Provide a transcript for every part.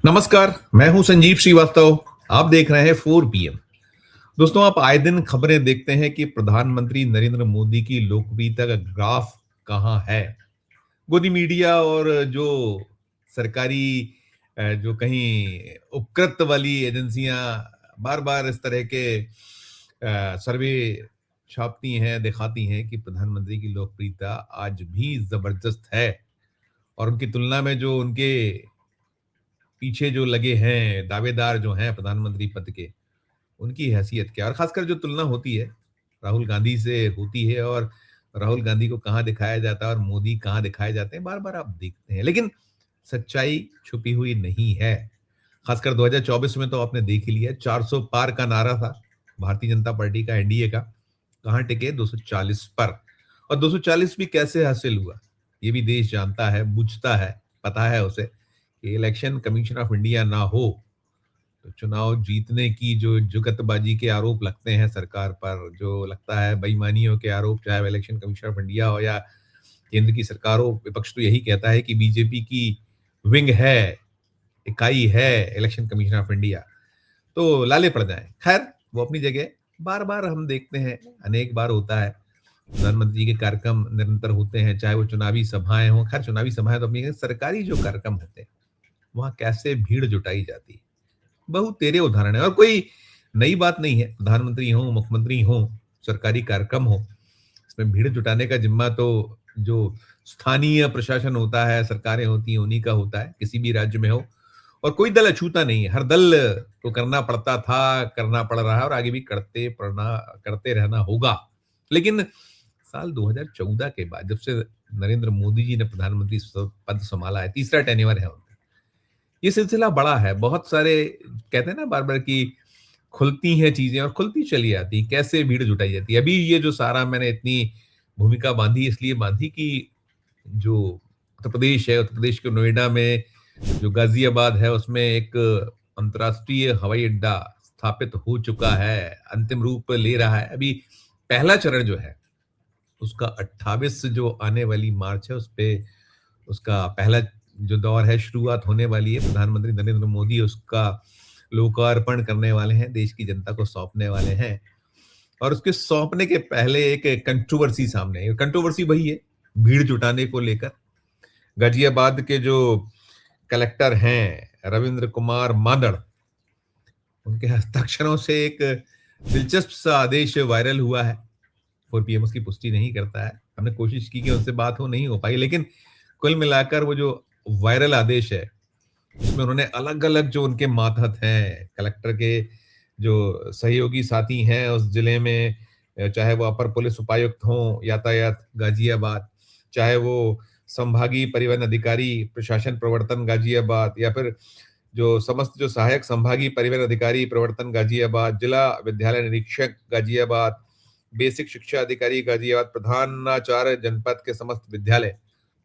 नमस्कार, मैं हूं संजीव श्रीवास्तव। आप देख रहे हैं 4 PM। दोस्तों, आप आए दिन खबरें देखते हैं कि प्रधानमंत्री नरेंद्र मोदी की लोकप्रियता का ग्राफ कहां है। गोदी मीडिया और जो सरकारी जो कहीं उपकृत वाली एजेंसियां बार बार इस तरह के सर्वे छापती हैं, दिखाती हैं कि प्रधानमंत्री की लोकप्रियता आज भी जबरदस्त है। और उनकी तुलना में जो उनके पीछे जो लगे हैं दावेदार जो हैं प्रधानमंत्री पद के, उनकी हैसियत क्या। और खासकर जो तुलना होती है राहुल गांधी से होती है, और राहुल गांधी को कहाँ दिखाया जाता है और मोदी कहाँ दिखाए जाते हैं, बार बार आप देखते हैं। लेकिन सच्चाई छुपी हुई नहीं है। खासकर 2024 में तो आपने देख ही लिया, 400 पार का नारा था भारतीय जनता पार्टी का, एनडीए का। कहाँ टिके? 240 पर। और 240 भी कैसे हासिल हुआ, ये भी देश जानता है, बुझता है, पता है उसे कि इलेक्शन कमीशन ऑफ इंडिया ना हो तो चुनाव जीतने की जो जुगतबाजी के आरोप लगते हैं सरकार पर, जो लगता है बेईमानियों के आरोप, चाहे वो इलेक्शन कमीशन ऑफ इंडिया हो या केंद्र की सरकार हो, विपक्ष तो यही कहता है कि बीजेपी की विंग है, इकाई है इलेक्शन कमीशन ऑफ इंडिया, तो लाले पड़ जाएं। खैर, वो अपनी जगह। बार बार हम देखते हैं, अनेक बार होता है, प्रधानमंत्री के कार्यक्रम निरंतर होते हैं, चाहे वो चुनावी सभाएं हों। खैर, चुनावी सभाएं तो अपनी जगह, सरकारी जो कार्यक्रम होते हैं वहां कैसे भीड़ जुटाई जाती है, बहुत तेरे उदाहरण है। और कोई नई बात नहीं है, प्रधानमंत्री हो, मुख्यमंत्री हो, सरकारी कार्यक्रम हो, इसमें भीड़ जुटाने का जिम्मा तो जो स्थानीय प्रशासन होता है, सरकारें होती हैं, उन्हीं का होता है, किसी भी राज्य में हो। और कोई दल अछूता नहीं है, हर दल को करना पड़ता था, करना पड़ रहा है और आगे भी करते रहना होगा। लेकिन साल 2014 के बाद, जब से नरेंद्र मोदी जी ने प्रधानमंत्री पद संभाला है, तीसरा टेन्योर है उनका, ये सिलसिला बड़ा है। बहुत सारे कहते हैं ना बार बार कि खुलती हैं चीजें और खुलती चली आती, कैसे भीड़ जुटाई जाती है। अभी ये जो सारा मैंने इतनी भूमिका बांधी, इसलिए बांधी कि जो उत्तर प्रदेश है, उत्तर प्रदेश के नोएडा में जो गाजियाबाद है, उसमें एक अंतर्राष्ट्रीय हवाई अड्डा स्थापित हो चुका है, अंतिम रूप ले रहा है। अभी पहला चरण जो है उसका 28 जो आने वाली मार्च है, उस पे उसका पहला जो दौर है, शुरुआत होने वाली है। प्रधानमंत्री नरेंद्र मोदी उसका लोकार्पण करने वाले हैं, देश की जनता को सौंपने वाले हैं। और उसके सौंपने के पहले एक कंट्रोवर्सी सामने है। कंट्रोवर्सी वही है, भीड़ जुटाने को लेकर। गाजियाबाद के जो कलेक्टर हैं रविंद्र कुमार मादड़, उनके हस्ताक्षरों से एक दिलचस्प सा आदेश वायरल हुआ है। 4 PM उसकी पुष्टि नहीं करता है। हमने कोशिश की कि उनसे बात हो, नहीं हो पाई। लेकिन कुल मिलाकर वो जो वायरल आदेश है, उसमें उन्होंने अलग-अलग जो उनके मातहत हैं, कलेक्टर के जो सहयोगी साथी हैं उस जिले में, चाहे वो अपर पुलिस उपायुक्त हों, यातायात गाजियाबाद, चाहे वो संभागीय परिवहन अधिकारी, प्रशासन प्रवर्तन गाजियाबाद, या फिर जो समस्त जो सहायक संभागीय परिवहन अधिकारी प्रवर्तन गाजियाबाद, जिला विद्यालय निरीक्षक गाजियाबाद, बेसिक शिक्षा अधिकारी गाजियाबाद, प्रधानाचार्य जनपद के समस्त विद्यालय,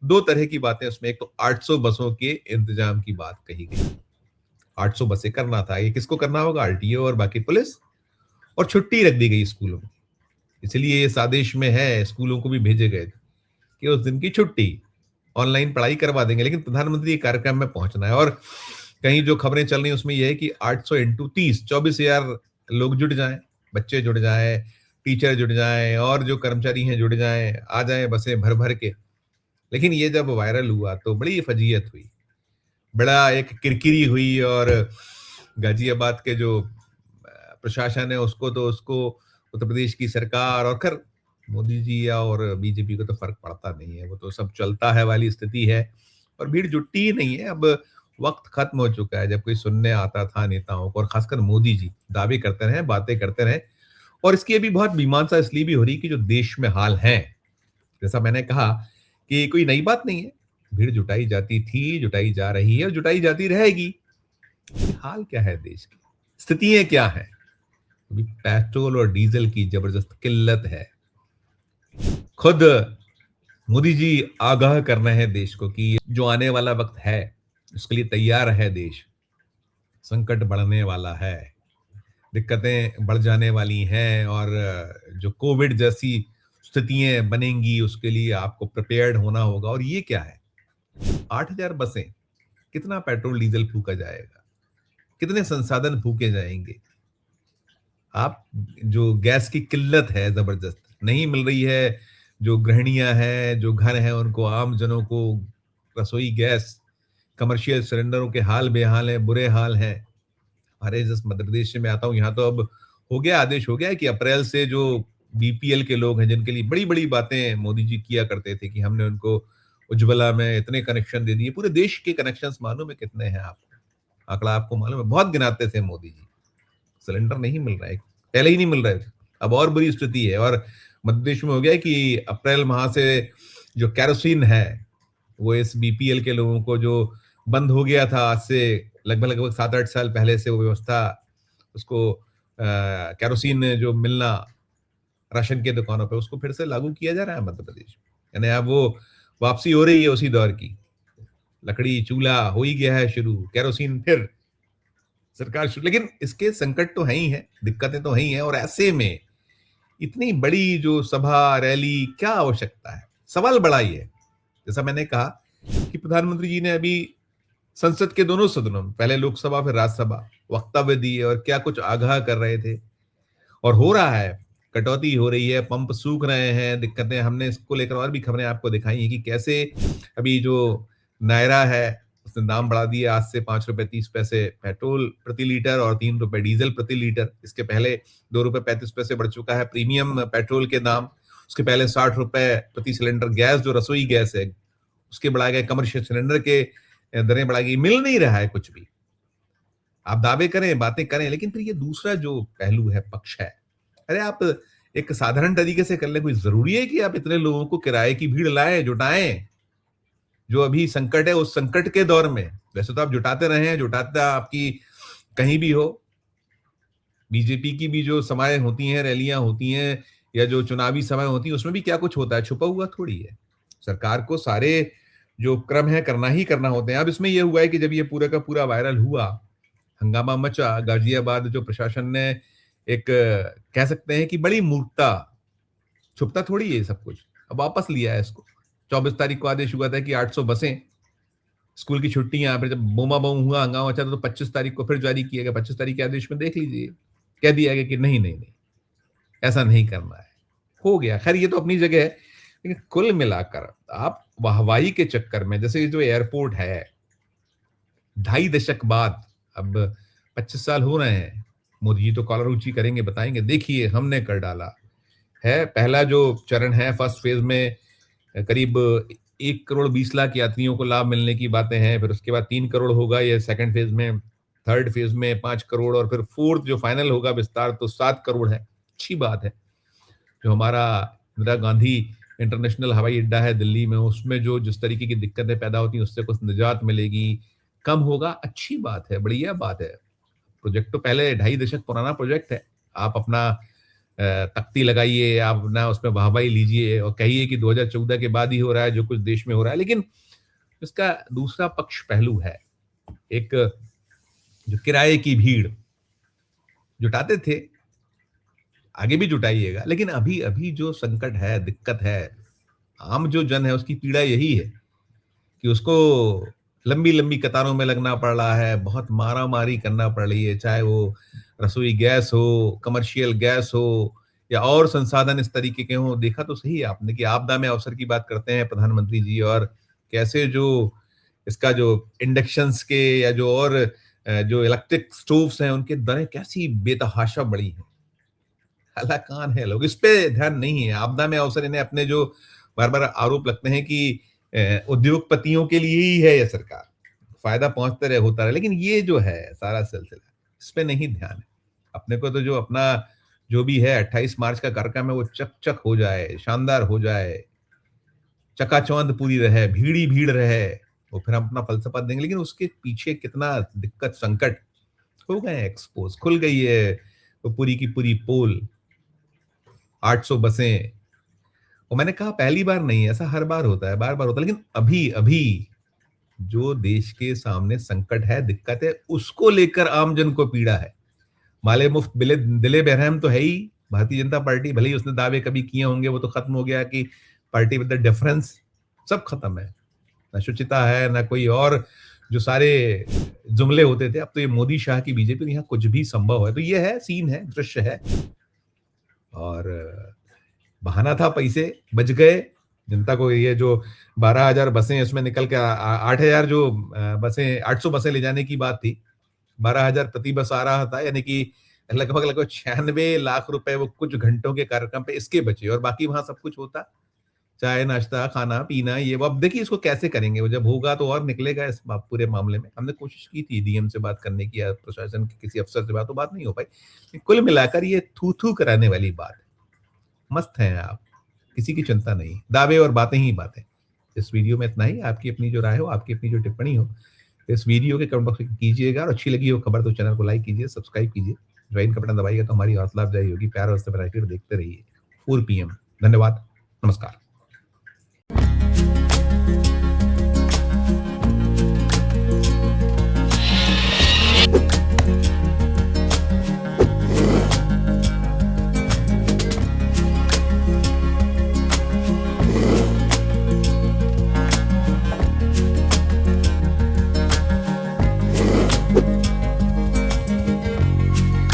2 तरह की बातें उसमें। एक तो 800 बसों के इंतजाम की बात कही गई। 800 बसें करना था। ये किसको करना होगा? आरटीओ और बाकी पुलिस। और छुट्टी रख दी गई स्कूलों में। इसलिए इस आदेश में है, स्कूलों को भी भेजे गए थे कि उस दिन की छुट्टी, ऑनलाइन पढ़ाई करवा देंगे। लेकिन प्रधानमंत्री के कार्यक्रम में पहुंचना है। और कहीं जो खबरें चल रही हैं उसमें यह है कि 800 इंटू 30, 24,000 लोग जुड़ जाएं, बच्चे जुड़ जाएं, टीचर जुड़ जाएं, और जो कर्मचारी हैं जुड़ जाएं, आ जाएं बसें भर भर के। लेकिन ये जब वायरल हुआ तो बड़ी फजीयत हुई, बड़ा एक किरकिरी हुई। और गाजियाबाद के जो प्रशासन है, उसको तो उसको उत्तर प्रदेश की सरकार, और खैर मोदी जी या और बीजेपी को तो फर्क पड़ता नहीं है, वो तो सब चलता है वाली स्थिति है। और भीड़ जुटती ही नहीं है। अब वक्त खत्म हो चुका है जब कोई सुनने आता था नेताओं को, और खासकर मोदी जी दावे करते रहे, बातें करते रहे। और इसकी अभी बहुत मीमांसा इसलिए भी हो रही कि जो देश में हाल है, जैसा मैंने कहा कि कोई नई बात नहीं है, भीड़ जुटाई जाती थी, जुटाई जा रही है और जुटाई जाती रहेगी। हाल क्या है देश की, स्थितियां क्या है? अभी पेट्रोल और डीजल की जबरदस्त किल्लत है। खुद मोदी जी आगाह कर रहे हैं देश को कि जो आने वाला वक्त है उसके लिए तैयार है देश। संकट बढ़ने वाला है, दिक्कतें बढ़ जाने वाली हैं, और जो कोविड जैसी स्थितियां बनेंगी उसके लिए आपको प्रिपेयर्ड होना होगा। और ये क्या है? 8,000 बसें कितना पेट्रोल डीजल फूका जाएगा, कितने संसाधन फूके जाएंगे। आप जो गैस की किल्लत है जबरदस्त नहीं मिल रही है, जो गृहिणियां हैं, जो घर हैं, उनको आम जनों को रसोई गैस, कमर्शियल सिलेंडरों के हाल बेहाल हैं, बुरे हाल हैं। हमारे जिस मध्य प्रदेश से मैं आता हूँ, यहाँ तो अब हो गया, आदेश हो गया है कि अप्रैल से जो बीपीएल के लोग हैं, जिनके लिए बड़ी-बड़ी बातें मोदी जी किया करते थे कि हमने उनको उज्ज्वला में इतने कनेक्शन दे दिए। पूरे देश के कनेक्शंस मालूम है कितने हैं आपको? आंकड़ा आपको मालूम है? बहुत गिनाते थे मोदी जी। सिलेंडर नहीं मिल रहा है, पहले ही नहीं मिल रहे थे। अब और बुरी स्थिति है और मध्य प्रदेश में हो गया है कि अप्रैल माह से जो केरोसिन है, वो इस बीपीएल के लोगों को जो बंद हो गया था आज से लगभग 7-8 साल पहले से वो व्यवस्था उसको केरोसिन जो मिलना राशन के दुकानों पे उसको फिर से लागू किया जा रहा है मध्य प्रदेश में। यानी अब वो वापसी हो रही है उसी दौर की। लकड़ी चूल्हा हो ही गया है शुरू, केरोसिन फिर सरकार शुरू। लेकिन इसके संकट तो है ही है, दिक्कतें तो है ही है और ऐसे में इतनी बड़ी जो सभा रैली क्या आवश्यकता है? सवाल बड़ा ही है। जैसा मैंने कहा कि प्रधानमंत्री जी ने अभी संसद के दोनों सदनों में, पहले लोकसभा फिर राज्यसभा, वक्तव्य दिए और क्या कुछ आगाह कर रहे थे और हो रहा है। कटौती हो रही है, पंप सूख रहे हैं, दिक्कतें। हमने इसको लेकर और भी खबरें आपको दिखाई हैं कि कैसे अभी जो नायरा है उसने दाम बढ़ा दिए आज से 5 रुपए 30 पैसे पेट्रोल प्रति लीटर और 3 रुपए डीजल प्रति लीटर। इसके पहले 2 रुपए 35 पैसे बढ़ चुका है प्रीमियम पेट्रोल के दाम। उसके पहले 60 रुपए प्रति सिलेंडर गैस जो रसोई गैस है उसके बढ़ाए गए, कमर्शियल सिलेंडर के दरें बढ़ाई गई। मिल नहीं रहा है कुछ भी। आप दावे करें, बातें करें, लेकिन फिर ये दूसरा जो पहलू है, पक्ष है। अरे आप एक साधारण तरीके से कर ले, कोई जरूरी है कि आप इतने लोगों को किराए की भीड़ लाएं, जुटाएं? जो अभी संकट है उस संकट के दौर में वैसे तो आप जुटाते रहे हैं, जुटाता आपकी कहीं भी हो। बीजेपी की भी जो सभाएं होती हैं, रैलियां होती हैं या जो चुनावी सभाएं होती हैं, उसमें भी क्या कुछ होता है, छुपा हुआ थोड़ी है। सरकार को सारे जो क्रम है करना ही करना होते हैं। अब इसमें यह हुआ है कि जब ये पूरा का पूरा वायरल हुआ, हंगामा मचा, गाजियाबाद जो प्रशासन ने एक कह सकते हैं कि बड़ी मूर्खता, छुपता थोड़ी है सब कुछ, अब वापस लिया है इसको। 24 तारीख को आदेश हुआ था कि 800 बसें, स्कूल की छुट्टियां, फिर जब बोमा बम हुआ, हंगामा मचा तो 25 तारीख को फिर जारी किया गया। 25 तारीख के आदेश में देख लीजिए, कह दिया गया कि नहीं नहीं नहीं, ऐसा नहीं करना है। हो गया, खैर ये तो अपनी जगह है। लेकिन कुल मिलाकर आप वाहवाही के चक्कर में, जैसे ये जो एयरपोर्ट है, 2.5 दशक बाद, अब 25 साल हो रहे हैं, मोदी जी तो कॉलर ऊंची करेंगे, बताएंगे देखिए हमने कर डाला है। पहला जो चरण है, फर्स्ट फेज में करीब 1 करोड़ 20 लाख यात्रियों को लाभ मिलने की बातें हैं। फिर उसके बाद 3 करोड़ होगा ये सेकंड फेज में, थर्ड फेज में 5 करोड़ और फिर फोर्थ जो फाइनल होगा विस्तार तो 7 करोड़ है। अच्छी बात है। जो हमारा इंदिरा गांधी इंटरनेशनल हवाई अड्डा है दिल्ली में, उसमें जो जिस तरीके की दिक्कतें पैदा होती हैं उससे कुछ निजात मिलेगी, कम होगा, अच्छी बात है, बढ़िया बात है। प्रोजेक्ट तो पहले 2.5 दशक पुराना प्रोजेक्ट है। आप अपना तख्ती लगाइए, आप अपना उसमें वाहवाही लीजिए और कहिए कि 2014 के बाद ही हो रहा है जो कुछ देश में हो रहा है। लेकिन इसका दूसरा पक्ष पहलू है, एक जो किराए की भीड़ जुटाते थे, आगे भी जुटाइएगा, लेकिन अभी अभी जो संकट है, दिक्कत है, आम जो जन है उसकी पीड़ा यही है कि उसको लंबी लंबी कतारों में लगना पड़ रहा है, बहुत मारा मारी करना पड़ रही है, चाहे वो रसोई गैस हो, कमर्शियल गैस हो या और संसाधन इस तरीके के हों। देखा तो सही है आपने कि आपदा में अवसर की बात करते हैं प्रधानमंत्री जी, और कैसे जो इसका जो इंडक्शंस के या जो और जो इलेक्ट्रिक स्टोव्स हैं उनके दरें कैसी बेतहाशा बढ़ी हैं। हलाकान है लोग, इस पे ध्यान नहीं है। आपदा में अवसर इन्हें अपने जो बार बार आरोप लगते हैं कि उद्योगपतियों के लिए ही है यह सरकार, फायदा पहुंचते रहे, होता रहे, लेकिन ये जो है सारा सिलसिला, इस पे नहीं ध्यान है। अपने को तो जो अपना जो भी है 28 मार्च का कार्यक्रम है वो चक हो जाए, शानदार हो जाए, चकाचौंध पूरी रहे, भीड़ ही भीड़ रहे, वो फिर हम अपना फलसफा देंगे। लेकिन उसके पीछे कितना दिक्कत, संकट हो गए, एक्सपोज, खुल गई है वो पूरी की पूरी पोल। 800 बसें, और मैंने कहा पहली बार नहीं, ऐसा हर बार होता है, बार बार होता है। लेकिन अभी अभी जो देश के सामने संकट है, दिक्कत है, उसको लेकर आमजन को पीड़ा है। माले मुफ्त दिले बेरहम तो है ही भारतीय जनता पार्टी, भले ही उसने दावे कभी किए होंगे, वो तो खत्म हो गया कि पार्टी विद द डिफरेंस, सब खत्म है। ना शुचिता है, ना कोई और जो सारे जुमले होते थे, अब तो ये मोदी शाह की बीजेपी, यहाँ कुछ भी संभव है। तो ये है, सीन है, दृश्य है। और बहाना था, पैसे बच गए। जनता को ये जो 12,000 बसें उसमें निकल के 8,000 जो बसें, 800 बसें ले जाने की बात थी, 12,000 प्रति बस आ रहा था, यानी कि लगभग 96 लाख रुपए वो कुछ घंटों के कार्यक्रम पे इसके बचे, और बाकी वहां सब कुछ होता, चाय नाश्ता खाना पीना ये वो। अब देखिए इसको कैसे करेंगे, वो जब होगा तो और निकलेगा इस पूरे मामले में। हमने कोशिश की थी डीएम से बात करने की या प्रशासन के किसी अफसर से बात, तो बात नहीं हो पाई। कुल मिलाकर ये थू थू कराने वाली बात है। मस्त हैं आप, किसी की चिंता नहीं, दावे और बातें ही बातें। इस वीडियो में इतना ही। आपकी अपनी जो राय हो, आपकी अपनी जो टिप्पणी हो, इस वीडियो के कमेंट बॉक्स में कीजिएगा। और अच्छी लगी हो खबर तो चैनल को लाइक कीजिए, सब्सक्राइब कीजिए, ज्वाइन का बटन दबाइएगा तो हमारी हौसला अफजाई होगी। प्यार और देखते रहिए 4 PM। धन्यवाद, नमस्कार।